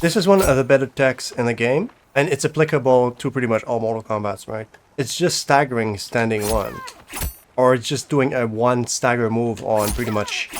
This is one of the better techs in the game, and it's applicable to pretty much all Mortal Kombats, right? It's just staggering standing one, or just doing a one stagger move on pretty much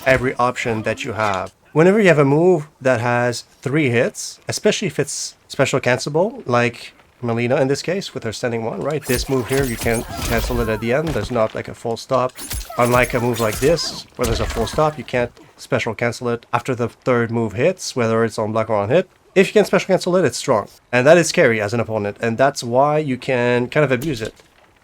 every option that you have. Whenever you have a move that has 3 hits, especially if it's special cancelable, like Melina in this case with her standing one, right? This move here, you can cancel it at the end. There's not like a full stop. Unlike a move like this, where there's a full stop, you can't special cancel it after the 3rd move hits, whether it's on block or on hit. If you can special cancel it, it's strong. And that is scary as an opponent, and that's why you can kind of abuse it.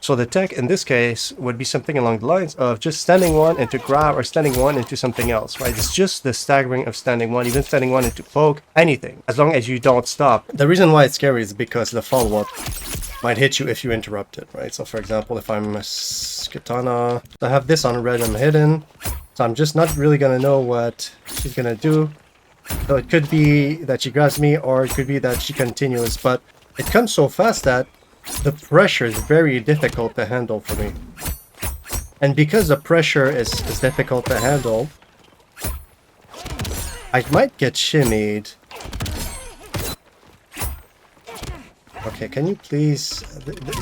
So the tech in this case would be something along the lines of just standing one into grab or standing one into something else, right? It's just the staggering of standing one, even standing one into poke, anything, as long as you don't stop. The reason why it's scary is because the follow-up might hit you if you interrupt it, right? So for example, if I'm a katana, I have this on red and hidden, so I'm just not really gonna know what she's gonna do. So it could be that she grabs me, or it could be that she continues, but it comes so fast that the pressure is very difficult to handle for me. And because the pressure is difficult to handle, I might get shimmied. Okay, can you please...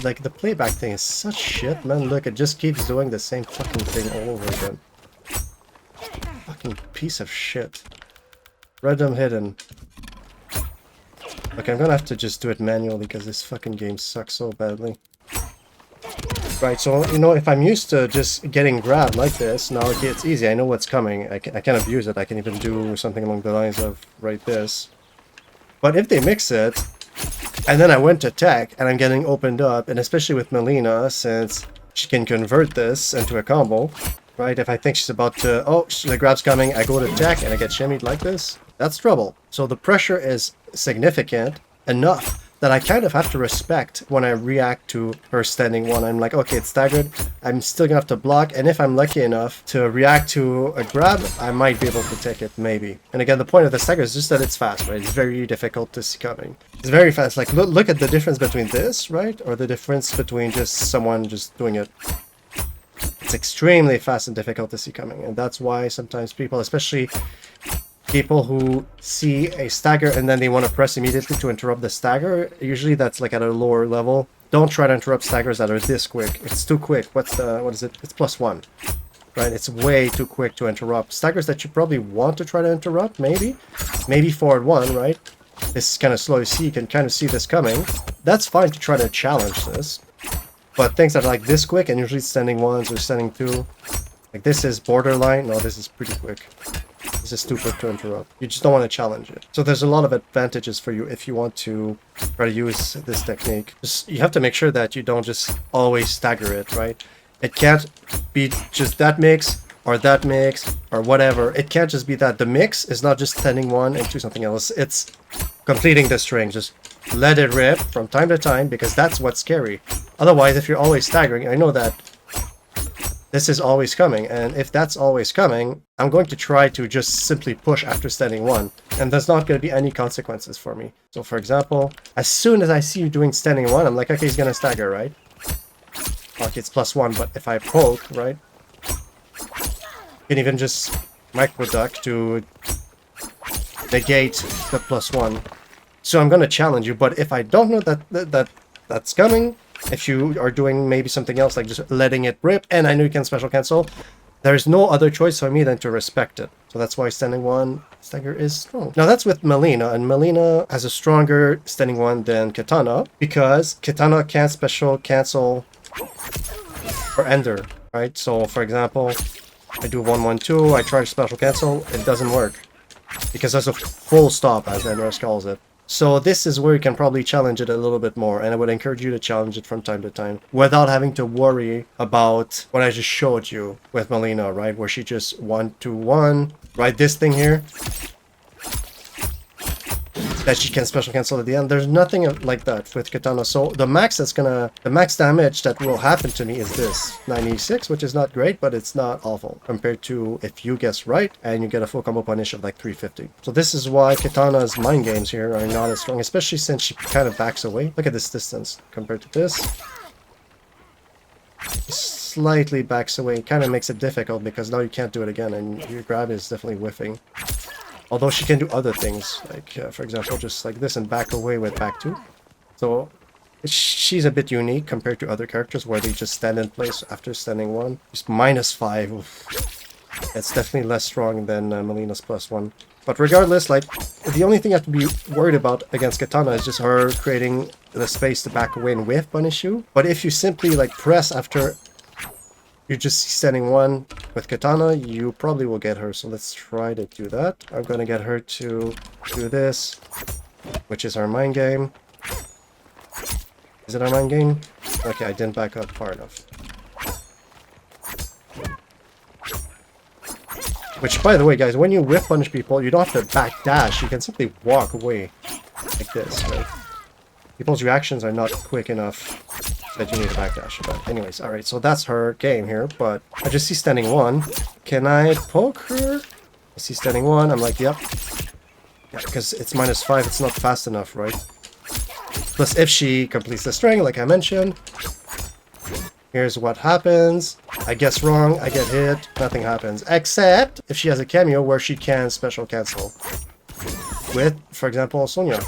like, the playback thing is such shit, man. Look, it just keeps doing the same fucking thing all over again. Fucking piece of shit. Random hidden. Okay, I'm gonna have to just do it manually because this fucking game sucks so badly. Right, so, you know, if I'm used to just getting grabbed like this, now okay, it's easy. I know what's coming. I can abuse it. I can even do something along the lines of right this. But if they mix it, and then I went to tech, and I'm getting opened up, and especially with Melina, since she can convert this into a combo, right? If I think she's about to... oh, the grab's coming, I go to tech, and I get shimmied like this. That's trouble. So the pressure is significant enough that I kind of have to respect when I react to her standing one. I'm like, okay, it's staggered. I'm still gonna have to block, and if I'm lucky enough to react to a grab, I might be able to take it, maybe. And again, the point of the stagger is just that it's fast, right? It's very difficult to see coming. It's very fast. Like, look at the difference between this, right? Or the difference between just someone just doing it. It's extremely fast and difficult to see coming, and that's why sometimes people, especially people who see a stagger and then they want to press immediately to interrupt the stagger, usually that's like at a lower level. Don't try to interrupt staggers that are this quick. It's too quick. What is it? It's +1. Right? It's way too quick to interrupt. Staggers that you probably want to try to interrupt, maybe forward 1, right? This is kind of slow. You see, you can kind of see this coming. That's fine to try to challenge this. But things that are like this quick, and usually standing 1s or standing 2, like this is borderline. No, this is pretty quick. This is stupid to interrupt. You just don't want to challenge it. So there's a lot of advantages for you if you want to try to use this technique. Just, you have to make sure that you don't just always stagger it, right? It can't be just that mix or whatever. It can't just be that. The mix is not just standing one into something else. It's completing the string. Just let it rip from time to time, because that's what's scary. Otherwise, if you're always staggering, I know that this is always coming, and if that's always coming, I'm going to try to just simply push after standing one, and there's not going to be any consequences for me. So for example, as soon as I see you doing standing one, I'm like, okay, he's gonna stagger, right? Okay, it's +1, but if I poke, right, you can even just micro duck to negate the +1. So I'm gonna challenge you, but if I don't know that's coming, if you are doing maybe something else, like just letting it rip, and I know you can special cancel, there's no other choice for me than to respect it. So that's why standing one stagger is strong. Now that's with Melina, and Melina has a stronger standing one than Katana, because Katana can't special cancel or ender, right? So for example, I do 1-1-2, I try to special cancel, it doesn't work, because there's a full stop, as Enros calls it. So this is where you can probably challenge it a little bit more, and I would encourage you to challenge it from time to time without having to worry about what I just showed you with Melina, right? Where she just 1-2-1, right? This thing here that she can special cancel at the end. There's nothing like that with Katana. So the max damage that will happen to me is this 96, which is not great, but it's not awful compared to if you guess right and you get a full combo punish of like 350. So this is why Katana's mind games here are not as strong, especially since she kind of backs away. Look at this distance compared to this. Slightly backs away, kind of makes it difficult because now you can't do it again, and your grab is definitely whiffing. Although she can do other things, like for example, just like this and back away with back 2. So she's a bit unique compared to other characters where they just stand in place after standing 1. Just -5. Oof. It's definitely less strong than Melina's +1. But regardless, like, the only thing I have to be worried about against Katana is just her creating the space to back away and whiff punish you. But if you simply, like, press after you just standing 1 with Katana, you probably will get her. So let's try to do that. I'm gonna get her to do this, which is our mind game. Is it our mind game? Okay, I didn't back up far enough. Which, by the way, guys, when you whip punish people, you don't have to backdash. You can simply walk away like this, right? People's reactions are not quick enough that you need to backdash. But anyways, alright, so that's her game here. But I just see standing 1. Can I poke her? I see standing 1. I'm like, yep. Yeah, because it's -5. It's not fast enough, right? Plus, if she completes the string, like I mentioned, here's what happens. I guess wrong, I get hit, nothing happens. Except if she has a cameo where she can special cancel. With, for example, Sonya.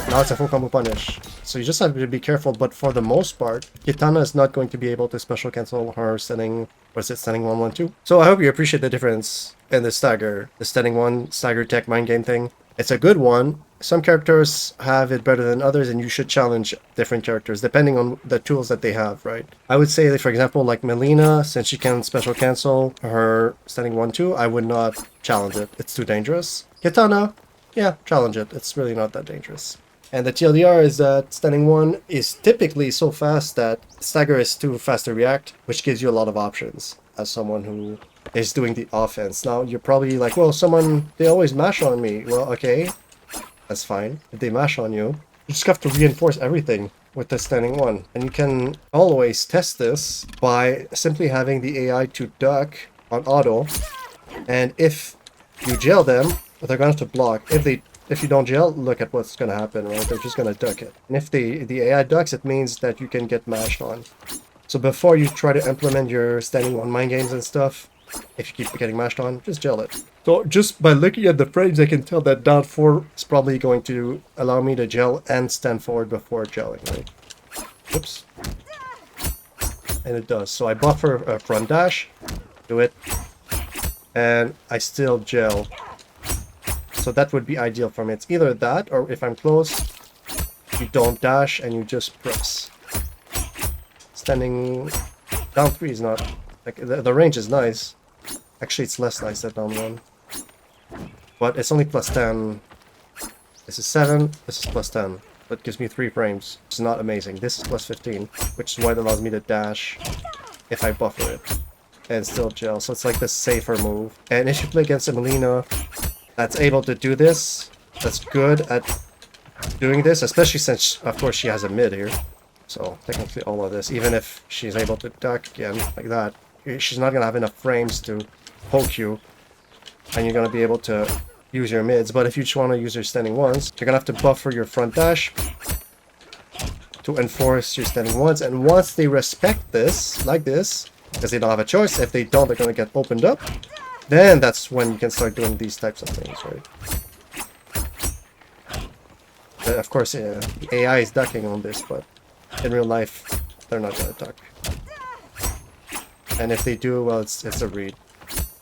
Now it's a full combo punish. So you just have to be careful, but for the most part, Kitana is not going to be able to special cancel her standing, what is it, standing 1-1-2. So I hope you appreciate the difference in the stagger, the standing 1 stagger tech mind game thing. It's a good one. Some characters have it better than others, and you should challenge different characters depending on the tools that they have, right? I would say that, for example, like Melina, since she can special cancel her standing 1-2, I would not challenge it. It's too dangerous. Kitana, yeah, challenge it. It's really not that dangerous. And the TLDR is that standing 1 is typically so fast that stagger is too fast to react, which gives you a lot of options as someone who is doing the offense. Now, you're probably like, well, they always mash on me. Well, okay, that's fine. If they mash on you, you just have to reinforce everything with the standing 1. And you can always test this by simply having the AI to duck on auto. And if you jail them, they're going to have to block. If you don't jail, look at what's going to happen, right? They're just going to duck it. And if the AI ducks, it means that you can get mashed on. So before you try to implement your standing 1 mind games and stuff, if you keep getting mashed on, just gel it. So just by looking at the frames, I can tell that down 4 is probably going to allow me to gel and stand forward before gelling, right? Oops. And it does. So I buffer a front dash, do it, and I still gel. So that would be ideal for me. It's either that, or if I'm close, you don't dash and you just press. Standing down 3 is not... like, the range is nice. Actually, it's less nice than down 1. But it's only +10. This is 7, this is +10. That gives me 3 frames. It's not amazing. This is +15, which is why it allows me to dash if I buffer it. And still gel. So it's like the safer move. And if you play against a Melina that's able to do this, that's good at doing this, especially since, of course, she has a mid here. So technically all of this, even if she's able to duck again like that, she's not going to have enough frames to poke you, and you're going to be able to use your mids. But if you just want to use your standing 1s, you're going to have to buffer your front dash to enforce your standing 1s. And once they respect this, like this, because they don't have a choice, if they don't, they're going to get opened up, then that's when you can start doing these types of things, right? But of course, yeah, the AI is ducking on this, but in real life, they're not going to duck. And if they do, well, it's a read.